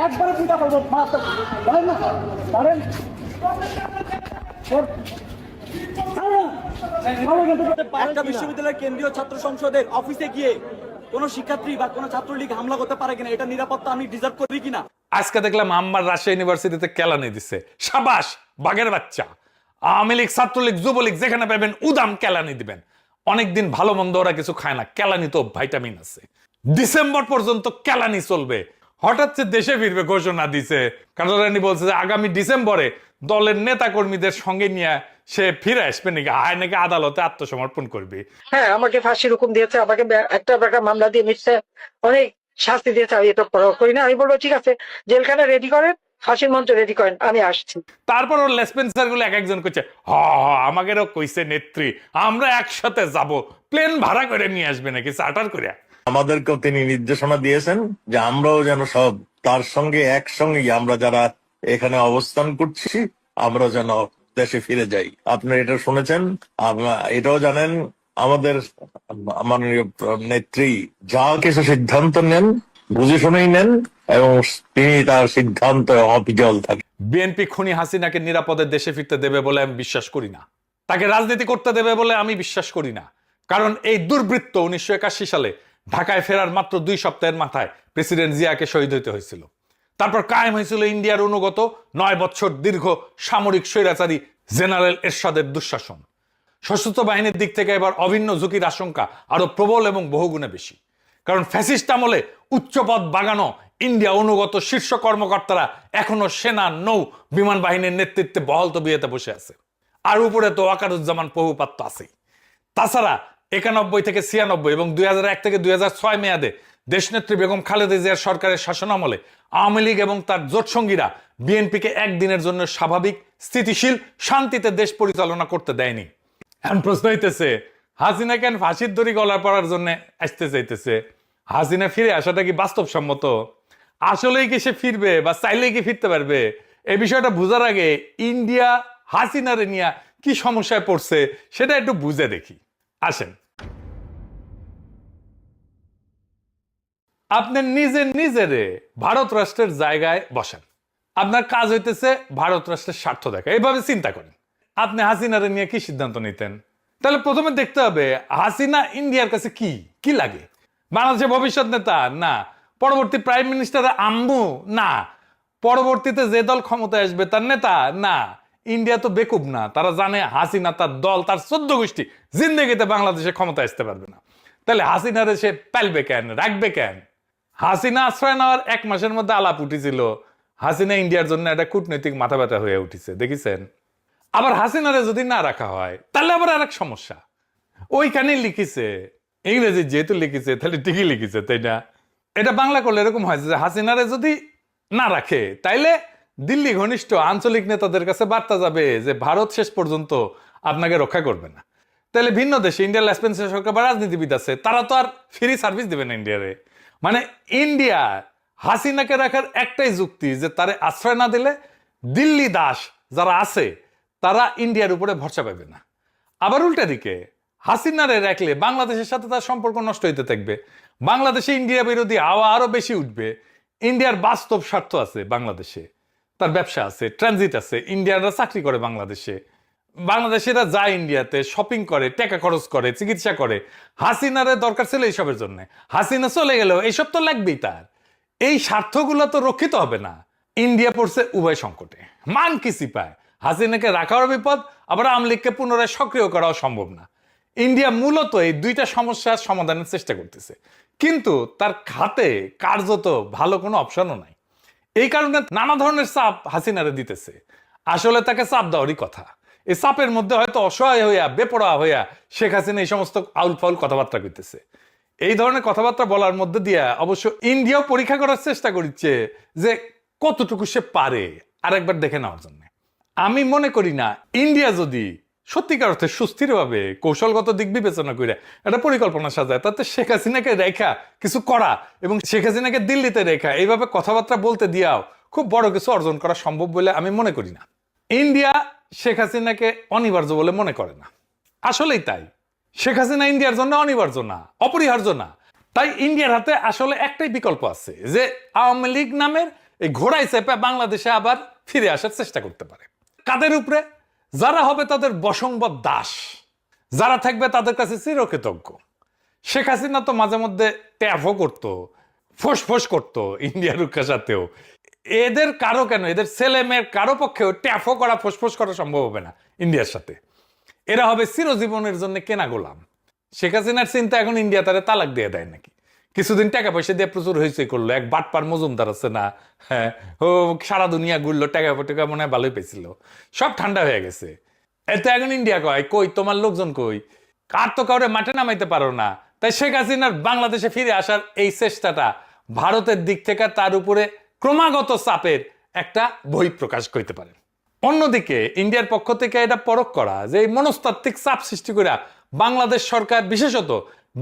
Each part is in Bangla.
একবারে চিন্তা করবো পারেন না পারেন একটা বিশ্ববিদ্যালয়ের কেন্দ্রীয় ছাত্র সংসদের অফিসে গিয়ে কোনো শিক্ষার্থী বা কোনো ছাত্রলীগ হামলা করতে পারে কিনা, এটা নিরাপত্তা আমি ডিজার্ভ করি কিনা? আজকে দেখলাম আম্মার রাজশাহী ইউনিভার্সিটিতে কেলানি দিচ্ছে। সাবাস বাঘের বাচ্চা। আওয়ামী লীগ, ছাত্রলীগ, যুবলীগ যেখানে পাবেন উদাম কেলানি দিবেন। অনেকদিন ভালো মন্দ ওরা কিছু খায় না, কেলানি তো ভাইটামিন আছে। ডিসেম্বর পর্যন্ত কেলানি চলবে। হঠাৎ দেশে ফিরবে ঘোষণা দিছে। কাটারানি বলছে যে আগামী ডিসেম্বরে দলের নেতা কর্মীদের সঙ্গে নিয়ে সে ফিরে আসবে নাকি, আয় নাকি আদালতে আত্মসমর্পণ করবে। হ্যাঁ, আমাকে ফাঁসির হুকুম দিয়েছে, আমাকে একটা মামলা দিয়ে মিটছে, অনেক শাস্তি দিয়েছে। আমি এটা করি না। আমি বলবো ঠিক আছে, জেলখানা রেডি করেন, ফাঁসির মঞ্চ রেডি করেন, আমি আসছি। তারপর ওর লেসপেন্সার গুলো এক একজন করছে আমাদেরও কইছে নেত্রী আমরা একসাথে যাব, প্লেন ভাড়া করে নিয়ে আসবে নাকি চার্টার করে। আমাদেরকেও তিনি নির্দেশনা দিয়েছেন যে আমরাও যেন সব তার সঙ্গে একসঙ্গে আমরা যারা এখানে অবস্থান করছি আমরা যেন দেশে ফিরে যাই। আপনারা এটা শুনেছেন, এটাও জানেন আমাদের মাননীয় নেত্রী যা কিছু সিদ্ধান্ত নেন বুঝে শুনেই নেন এবং তিনি তার সিদ্ধান্ত অবিচল থাকেন। বিএনপি খুনি হাসিনাকে নিরাপদে দেশে ফিরতে দেবে বলে আমি বিশ্বাস করি না। তাকে রাজনীতি করতে দেবে বলে আমি বিশ্বাস করি না। কারণ এই দুর্বৃত্ত 1981 সালে ঢাকায় ফেরার মাত্র 2 সপ্তাহের মাথায় প্রেসিডেন্ট জিয়াকে শহীদ হইতে হয়েছিল। তারপর কায়েম হয়েছিল ইন্ডিয়ার অনুগত 9 বছর দীর্ঘ সামরিক স্বৈরাচারী জেনারেল এরশাদের দুঃশাসন। সশস্ত্র বাহিনীর দিক থেকে এবার অভিন্ন ঝুঁকির আশঙ্কা আরো প্রবল এবং বহুগুণে বেশি। কারণ ফ্যাসিস্ট আমলে উচ্চপদ বাগানো ইন্ডিয়া অনুগত শীর্ষ কর্মকর্তারা এখনো সেনা, নৌ, বিমান বাহিনীর নেতৃত্বে বহাল তবিয়তে বসে আছে। আর উপরে তো ওয়াকারুজ্জামান বহুপাত্র আছেই। তাছাড়া 91 থেকে 96 এবং 2001 থেকে 2006 মেয়াদে দেশনেত্রী বেগম খালেদা জিয়ার সরকারের শাসনামলে আওয়ামী লীগ এবং তার জোটসঙ্গীরা বিএনপিকে একদিনের জন্য স্বাভাবিক, স্থিতিশীল, শান্তিতে দেশ পরিচালনা করতে দেয়নি। এখন প্রশ্ন হইতেছে হাসিনা কেন ফাঁসির দড়ি গলা পড়ার জন্য আসতে চাইতেছে? হাসিনা ফিরে আসাটা কি বাস্তবসম্মত? আসলেই কি সে ফিরবে বা চাইলেই কি ফিরতে পারবে? এই বিষয়টা বুঝার আগে ইন্ডিয়া হাসিনারে নিয়ে কি সমস্যায় পড়ছে সেটা একটু বুঝে দেখি। আসেন, আপনি নিজেরে ভারত রাষ্ট্রের জায়গায় বসেন। আপনার কাজ হইতেছে ভারত রাষ্ট্রের স্বার্থ দেখা। এইভাবে চিন্তা করেন আপনি হাসিনারে নিয়ে কি সিদ্ধান্ত নিতেন? তাহলে প্রথমে দেখতে হবে হাসিনা ইন্ডিয়ার কাছে কি কি লাগে। বাংলাদেশের ভবিষ্যৎ নেতা না, পরবর্তী প্রাইম মিনিস্টার আম্মু না, পরবর্তীতে যে দল ক্ষমতায় আসবে তার নেতা না। ইন্ডিয়া তো বেকুব না, তারা জানে হাসিনা, তার দল, তার 14 গোষ্ঠী জিন্দেগিতে বাংলাদেশে ক্ষমতায় আসতে পারবে না। তাহলে হাসিনারে সে পালবে কেন, রাখবে কেন? হাসিনা আশ্রয় নেওয়ার 1 মাসের মধ্যে আলাপ উঠেছিল হাসিনা ইন্ডিয়ার জন্য একটা কূটনৈতিক মাথা ব্যথা হয়ে উঠেছে, দেখেছেন? আবার হাসিনারে যদি না রাখা হয় তাহলে আবার আরেক সমস্যা। ওইখানেই লিখিছে, ইংরেজি যেহেতু লিখিছে তাহলে ঠিকই লিখিছে, তাই না? এটা বাংলা করলে এরকম হয় যে হাসিনারে যদি না রাখে তাইলে দিল্লি ঘনিষ্ঠ আঞ্চলিক নেতাদের কাছে বার্তা যাবে যে ভারত শেষ পর্যন্ত আপনাকে রক্ষা করবে না। তাহলে ভিন্ন দেশে ইন্ডিয়ার লেসপেন্সার সরকার বা রাজনীতিবিদ আছে, তারা তো আর ফ্রি সার্ভিস দেবে না ইন্ডিয়ারে। মানে ইন্ডিয়া হাসিনাকে রাখার একটাই যুক্তি যে তারে আশ্রয় না দিলে দিল্লি দাস যারা আছে তারা ইন্ডিয়ার উপরে ভরসা পাবে না। আবার উল্টা দিকে হাসিনারে রাখলে বাংলাদেশের সাথে তার সম্পর্ক নষ্ট হইতে থাকবে, বাংলাদেশে ইন্ডিয়া বিরোধী হাওয়া আরো বেশি উঠবে। ইন্ডিয়ার বাস্তব স্বার্থ আছে বাংলাদেশে, তার ব্যবসা আছে, ট্রানজিট আছে, ইন্ডিয়ানরা চাকরি করে বাংলাদেশে, বাংলাদেশিরা যায় ইন্ডিয়াতে, শপিং করে, টাকা খরচ করে, চিকিৎসা করে। হাসিনারে দরকার ছিল এইসবের জন্য, হাসিনা চলে গেলেও এইসব তো লাগবেই তার। এই স্বার্থগুলো তো রক্ষিত হবে না। ইন্ডিয়া পড়ছে উভয় সংকটে, মান কিসি পায়। হাসিনাকে রাখাও বিপদ, আবার আওয়ামী লীগকে পুনরায় সক্রিয় করাও সম্ভব না। ইন্ডিয়া মূলত এই দুইটা সমস্যার সমাধানের চেষ্টা করতেছে, কিন্তু তার হাতে কার্যত ভালো কোনো অপশনও নাই। এই কারণে নানা ধরনের চাপ হাসিনারে দিতেছে। আসলে তাকে চাপ দেওয়ারই কথা। এই চাপের মধ্যে হয়তো অসহায় হইয়া, বেপরোয়া হইয়া শেখ হাসিনা এই সমস্ত আউল ফাউল কথাবার্তা কইতেছে। এই ধরনের কথাবার্তা বলার মধ্যে দিয়ে অবশ্য ইন্ডিয়াও পরীক্ষা করার চেষ্টা করছে যে কতটুকু সে পারে আরেকবার দেখে নেওয়ার জন্য। আমি মনে করি না ইন্ডিয়া যদি সত্যিকার অর্থে সুস্থিরভাবে কৌশলগত দিক বিবেচনা করে একটা পরিকল্পনা সাজায়, তাতে শেখ হাসিনাকে রেখা কিছু করা এবং শেখ হাসিনাকে দিল্লিতে রেখা এইভাবে কথাবার্তা বলতে দিয়াও খুব বড় কিছু অর্জন করা সম্ভব বলে আমি মনে করি না। ইন্ডিয়া শেখ হাসিনাকে অনিবার্য বলে মনে করে না। আসলেই তাই, শেখ হাসিনা ইন্ডিয়ার জন্য অনিবার্য না, অপরিহার্য না। তাই ইন্ডিয়ার হাতে আসলে একটাই বিকল্প আছে, যে আওয়ামী লীগ নামের এই ঘোড়ায় চেপে বাংলাদেশে আবার ফিরে আসার চেষ্টা করতে পারে। কাদের উপরে? যারা হবে তাদের বশংবদ দাস, যারা থাকবে তাদের কাছে চিরকৃতজ্ঞ। শেখ হাসিনা তো মাঝে মধ্যে ট্যাফও করতো, ফোঁস করতো ইন্ডিয়া রুক্ষার সাথেও। এদের কারো কেন, এদের ছেলে মেয়ের কারো পক্ষেও ট্যাফও করা, ফোঁস করা সম্ভব হবে না ইন্ডিয়ার সাথে। এরা হবে চিরজীবনের জন্য কেনা গোলাম। শেখ হাসিনার চিন্তা এখন ইন্ডিয়া তারে তালাক দিয়ে দেয় নাকি। কিছুদিন টাকা পয়সা দিয়ে প্রচুর হয়েছে করলো, এক বাটপার মজুমদার আছে না, হ্যাঁ, ও সারা দুনিয়া ঘুরলো, টাকা পয়সা মনে হয় ভালোই পেয়েছিল, সব ঠান্ডা হয়ে গেছে। এতে এখন ইন্ডিয়া কয় কই তোমার লোকজন কই, কার তো কাউরে মাঠে নামাইতে পারো না। তাই শেখ হাসিনার বাংলাদেশে ফিরে আসার এই চেষ্টাটা ভারতের দিক থেকে তার উপরে ক্রমাগত চাপের একটা বহিঃপ্রকাশ করতে পারে। অন্যদিকে ইন্ডিয়ার পক্ষ থেকে এটা পরখ করা যে এই মনস্তাত্ত্বিক চাপ সৃষ্টি করে বাংলাদেশ সরকার বিশেষত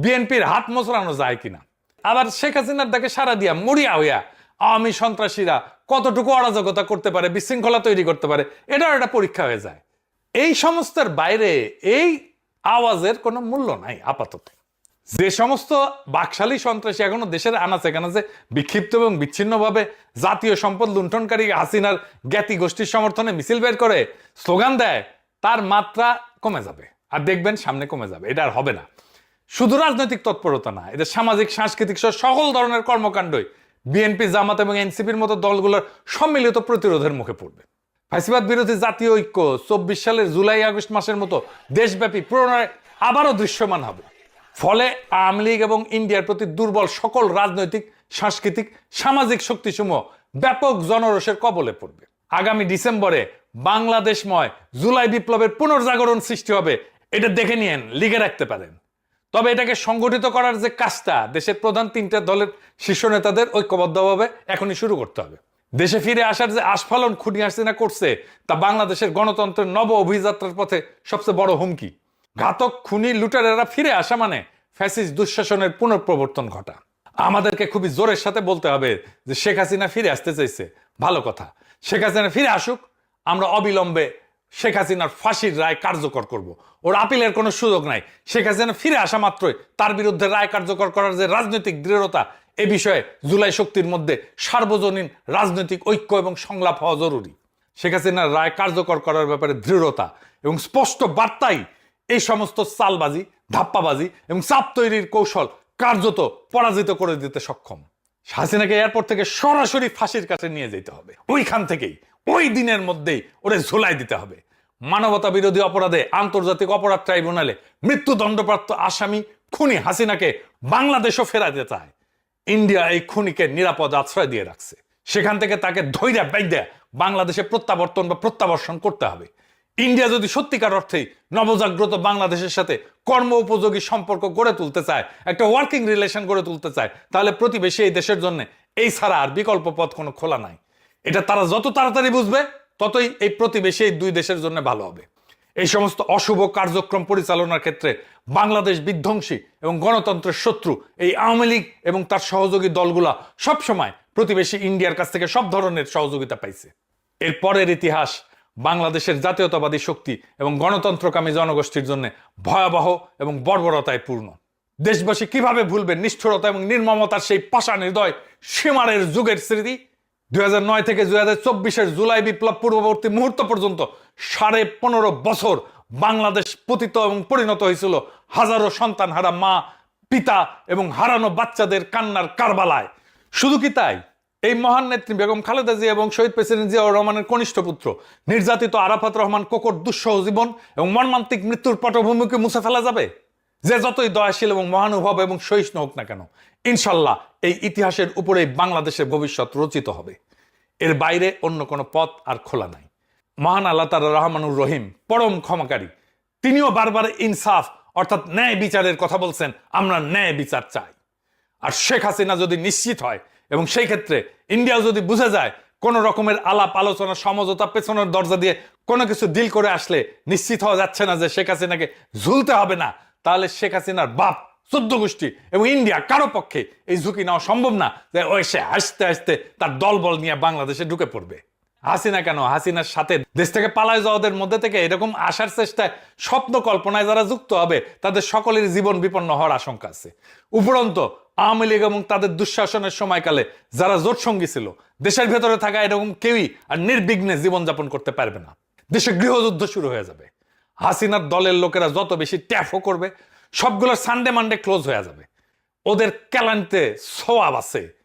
বিএনপির হাত মোচড়ানো যায় কিনা। আবার শেখ হাসিনার ডাকে সারা দিয়া মরিয়া হইয়া আওয়ামী সন্ত্রাসীরা কতটুকু অরাজকতা করতে পারে, বিশৃঙ্খলা তৈরি করতে পারে, এটাও একটা পরীক্ষা হয়ে যায়। এই সমস্তের বাইরে এই আওয়াজের কোনো মূল্য নাই আপাতত। যে সমস্ত বাকশালী সন্ত্রাসী এখনো দেশের আনাচে কানাচে বিক্ষিপ্ত এবং বিচ্ছিন্নভাবে জাতীয় সম্পদ লুণ্ঠনকারী হাসিনার জ্ঞাতি গোষ্ঠীর সমর্থনে মিছিল বের করে, স্লোগান দেয়, তার মাত্রা কমে যাবে। আর দেখবেন সামনে কমে যাবে, এটা আর হবে না। শুধু রাজনৈতিক তৎপরতা না, এদের সামাজিক সাংস্কৃতিক সহ সকল ধরনের কর্মকাণ্ডই বিএনপি, জামাত এবং এনসিপির মতো দলগুলোর সম্মিলিত প্রতিরোধের মুখে পড়বে। ফ্যাসিবাদ বিরোধী জাতীয় ঐক্য 24 সালের জুলাই আগস্ট মাসের মতো দেশব্যাপী পুনরায় আবারও দৃশ্যমান হবে। ফলে আওয়ামী লীগ এবং ইন্ডিয়ার প্রতি দুর্বল সকল রাজনৈতিক, সাংস্কৃতিক, সামাজিক শক্তিসমূহ ব্যাপক জনরোষের কবলে পড়বে। আগামী ডিসেম্বরে বাংলাদেশময় জুলাই বিপ্লবের পুনর্জাগরণ সৃষ্টি হবে, এটা দেখে নিয়েন, লিখে রাখতে পারেন। তবে এটাকে সংগঠিত করার যে কাজটা দেশের প্রধান 3টে দলের শীর্ষ নেতাদের ঐক্যবদ্ধভাবে এখনই শুরু করতে হবে। দেশে ফিরে আসার যে আস্ফালন খুনি হাসিনা করছে তা বাংলাদেশের গণতন্ত্রের নব অভিযাত্রার পথে সবচেয়ে বড় হুমকি। ঘাতক খুনি লুটারেরা ফিরে আসা মানে ফ্যাসিস্ট দুঃশাসনের পুনঃপ্রবর্তন ঘটা। আমাদেরকে খুবই জোরের সাথে বলতে হবে যে শেখ হাসিনা ফিরে আসতে চাইছে, ভালো কথা, শেখ হাসিনা ফিরে আসুক, আমরা অবিলম্বে শেখ হাসিনার ফাঁসির রায় কার্যকর করব। ওর আপিলের কোনো সুযোগ নাই। শেখ হাসিনা ফিরে আসা মাত্রই তার বিরুদ্ধে রায় কার্যকর করার যে রাজনৈতিক দৃঢ়তা, এ বিষয়ে জুলাই শক্তির মধ্যে সার্বজনীন রাজনৈতিক ঐক্য এবং সংলাপ হওয়া জরুরি। শেখ হাসিনার রায় কার্যকর করার ব্যাপারে দৃঢ়তা এবং স্পষ্ট বার্তাই এই সমস্ত চালবাজি, ধাপ্পাবাজি এবং চাপ তৈরির কৌশল কার্যত পরাজিত করে দিতে সক্ষম। হাসিনাকে এয়ারপোর্ট থেকে সরাসরি ফাঁসির কাছে নিয়ে যেতে হবে, ওইখান থেকেই ওই দিনের মধ্যেই ওরে ঝোলাই দিতে হবে। মানবতা বিরোধী অপরাধে আন্তর্জাতিক অপরাধ ট্রাইব্যুনালে মৃত্যুদণ্ডপ্রাপ্ত আসামি খুনি হাসিনাকে বাংলাদেশও ফেরাতে চায়। ইন্ডিয়া এই খুনিকে নিরাপদ আশ্রয় দিয়ে রাখছে, সেখান থেকে তাকে ধৈর্য বাইদ্যা বাংলাদেশে প্রত্যাবর্তন বা প্রত্যাবর্ষণ করতে হবে। ইন্ডিয়া যদি সত্যিকার অর্থেই নবজাগ্রত বাংলাদেশের সাথে কর্ম উপযোগী সম্পর্ক গড়ে তুলতে চায়, একটা ওয়ার্কিং রিলেশন গড়ে তুলতে চায়, তাহলে প্রতিবেশী এই দেশের জন্য এই ছাড়া আর বিকল্প পথ কোনো খোলা নাই। এটা তারা যত তাড়াতাড়ি বুঝবে ততই এই প্রতিবেশী এই দুই দেশের জন্য ভালো হবে। এই সমস্ত অশুভ কার্যক্রম পরিচালনার ক্ষেত্রে বাংলাদেশ বিধ্বংসী এবং গণতন্ত্রের শত্রু এই আওয়ামী লীগ এবং তার সহযোগী দলগুলা সবসময় প্রতিবেশী ইন্ডিয়ার কাছ থেকে সব ধরনের সহযোগিতা পাইছে। এর পরের ইতিহাস বাংলাদেশের জাতীয়তাবাদী শক্তি এবং গণতন্ত্রকামী জনগোষ্ঠীর জন্য ভয়াবহ এবং বর্বরতায় পূর্ণ। দেশবাসী কিভাবে ভুলবে নিষ্ঠুরতা এবং নির্মমতার সেই পাষাণ হৃদয় সীমারের যুগের স্মৃতি? 2009 থেকে 2024-এর জুলাই বিপ্লব পূর্ববর্তী মুহূর্ত পর্যন্ত 15.5 বছর বাংলাদেশ পতিত এবং পরিণত হয়েছিল হাজারো সন্তানহারা মা, পিতা এবং হারানো বাচ্চাদের কান্নার কারবালায়। শুধু কি তাই, এই মহান নেত্রী বেগম খালেদা জিয়া এবং শহীদ প্রেসিডেন্ট জিয়াউর রহমানের কনিষ্ঠ পুত্র নির্যাতিত আরাফাত রহমান কোকর দুঃসহ জীবন এবং মর্মান্তিক মৃত্যুর পটভূমিকে মুছে ফেলা যাবে? যে যতই দয়াশীল এবং মহানুভব এবং সহিষ্ণু হোক না কেন, ইনশাল্লাহ এই ইতিহাসের উপরেই বাংলাদেশের ভবিষ্যৎ রচিত হবে। এর বাইরে অন্য কোনো পথ আর খোলা নাই। মহান আল্লাহ তাআলা রহমানুর রহিম, পরম ক্ষমাকারী, তিনিও বারবার ইনসাফ অর্থাৎ ন্যায় বিচারের কথা বলছেন। আমরা ন্যায় বিচার চাই। আর শেখ হাসিনা যদি নিশ্চিত হয় এবং সেই ক্ষেত্রে ইন্ডিয়াও যদি বুঝে যায় কোন রকমের আলাপ আলোচনা সমঝোতা পেছনের দরজা দিয়ে কোনো কিছু ডিল করে আসলে নিশ্চিত হওয়া যাচ্ছে না যে শেখ হাসিনাকে ঝুলতে হবে না, তাহলে শেখ হাসিনার বাপ, 14 গোষ্ঠী এবং ইন্ডিয়া কারো পক্ষে এই ঝুঁকি নেওয়া সম্ভব না যে ওই সে হাসতে হাসতে তার দলবল নিয়ে বাংলাদেশে ঢুকে পড়বে। হাসিনা কেন, হাসিনার সাথে দেশ থেকে পালায় যাওয়াদের মধ্যে থেকে এরকম আসার চেষ্টায় স্বপ্ন কল্পনায় যারা যুক্ত হবে তাদের সকলের জীবন বিপন্ন হওয়ার আশঙ্কা আছে। উপরন্ত আওয়ামী লীগ এবং তাদের দুঃশাসনের সময়কালে যারা জোট সঙ্গী ছিল, দেশের ভেতরে থাকা এরকম কেউই আর নির্বিঘ্নে জীবনযাপন করতে পারবে না। দেশে গৃহযুদ্ধ শুরু হয়ে যাবে। হাসিনার দলের লোকেরা যত বেশি ট্যাফও করবে, সবগুলোর সানডে মানডে ক্লোজ হয়ে যাবে। ওদের ক্যালান্তে সোয়াব আছে।